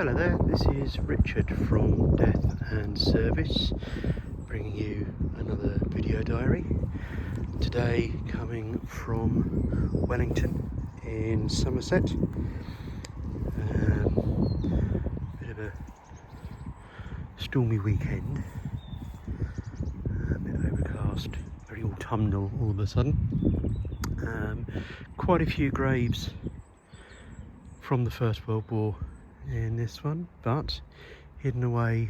Hello there, this is Richard from Death and Service, bringing you another video diary. Today coming from Wellington in Somerset. Bit of a stormy weekend, a bit overcast, very autumnal all of a sudden. Quite a few graves from the First World War in this one, but hidden away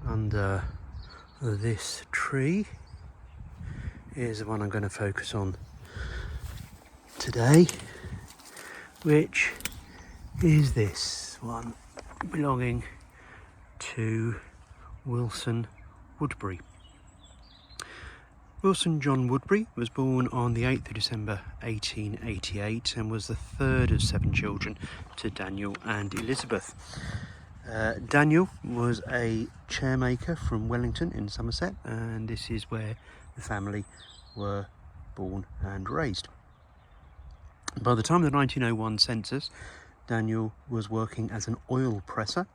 under this tree is the one I'm going to focus on today, which is this one belonging to Wilson Woodbury. Wilson John Woodbury was born on the 8th of December 1888 and was the third of 7 children to Daniel and Elizabeth. Daniel was a chairmaker from Wellington in Somerset, and this is where the family were born and raised. By the time of the 1901 census, Daniel was working as an oil presser.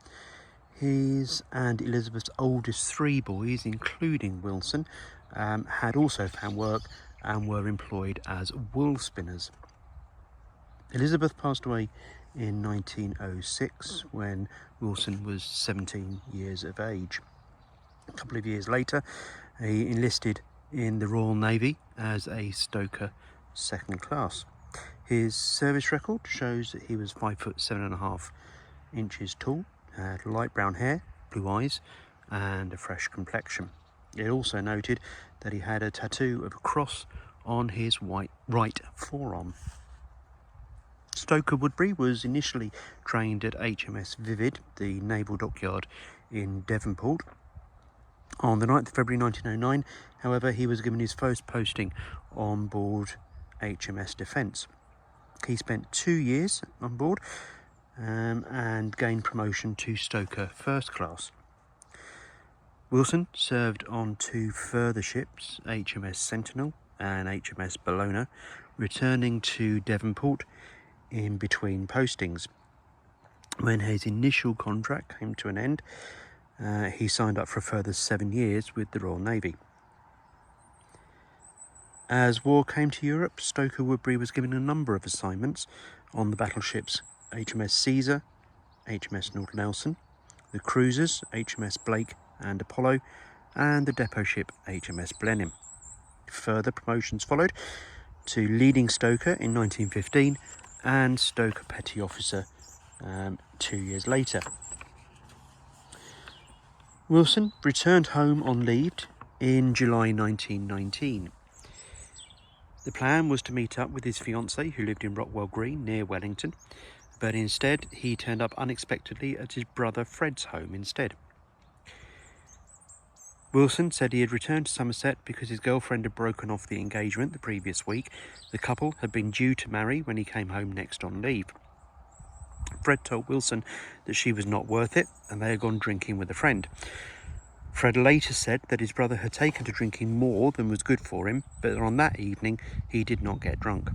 His and Elizabeth's oldest 3 boys, including Wilson, had also found work and were employed as wool spinners. Elizabeth passed away in 1906 when Wilson was 17 years of age. A couple of years later, he enlisted in the Royal Navy as a Stoker second class. His service record shows that he was 5 foot 7.5 inches tall, had light brown hair, blue eyes and a fresh complexion. It also noted that he had a tattoo of a cross on his right forearm. Stoker Woodbury was initially trained at HMS Vivid, the naval dockyard in Devonport. On the 9th of February 1909, however, he was given his first posting on board HMS Defence. He spent 2 years on board and gained promotion to Stoker first class. Wilson served on 2 further ships, HMS Sentinel and HMS Bellona, returning to Devonport in between postings. When his initial contract came to an end, he signed up for a further 7 years with the Royal Navy. As war came to Europe, Stoker Woodbury was given a number of assignments on the battleships HMS Caesar, HMS Lord Nelson, the cruisers HMS Blake and Apollo, and the depot ship HMS Blenheim. Further promotions followed to leading stoker in 1915 and stoker petty officer 2 years later. Wilson returned home on leave in July 1919. The plan was to meet up with his fiancée, who lived in Rockwell Green near Wellington, but instead he turned up unexpectedly at his brother Fred's home instead. Wilson said he had returned to Somerset because his girlfriend had broken off the engagement the previous week. The couple had been due to marry when he came home next on leave. Fred told Wilson that she was not worth it and they had gone drinking with a friend. Fred later said that his brother had taken to drinking more than was good for him, but on that evening he did not get drunk.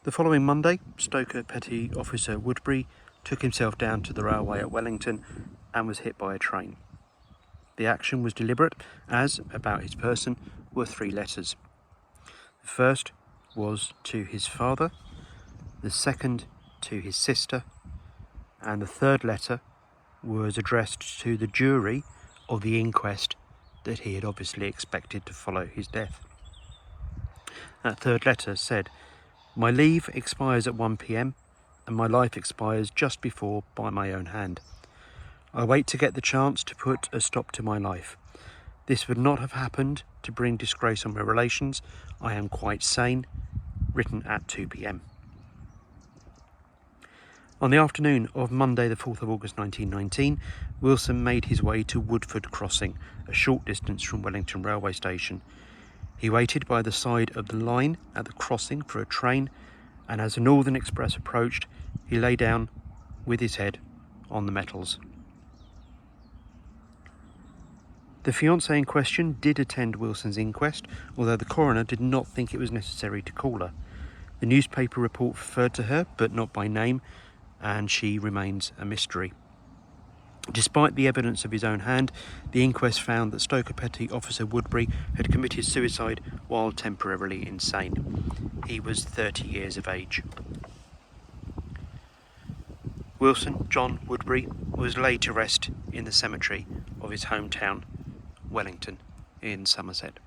The following Monday, Stoker Petty Officer Woodbury took himself down to the railway at Wellington and was hit by a train. The action was deliberate, as, about his person, were 3 letters. The first was to his father, the second to his sister, and the third letter was addressed to the jury of the inquest that he had obviously expected to follow his death. That third letter said, "My leave expires at 1 p.m. and my life expires just before by my own hand. I wait to get the chance to put a stop to my life. This would not have happened to bring disgrace on my relations. I am quite sane." Written at 2 p.m. On the afternoon of Monday the 4th of August 1919, Wilson made his way to Woodford Crossing, a short distance from Wellington railway station. He waited by the side of the line at the crossing for a train, and as the Northern Express approached, he lay down with his head on the metals. The fiancée in question did attend Wilson's inquest, although the coroner did not think it was necessary to call her. The newspaper report referred to her, but not by name, and she remains a mystery. Despite the evidence of his own hand, the inquest found that Stoker Petty Officer Woodbury had committed suicide while temporarily insane. He was 30 years of age. Wilson John Woodbury was laid to rest in the cemetery of his hometown, Wellington, in Somerset.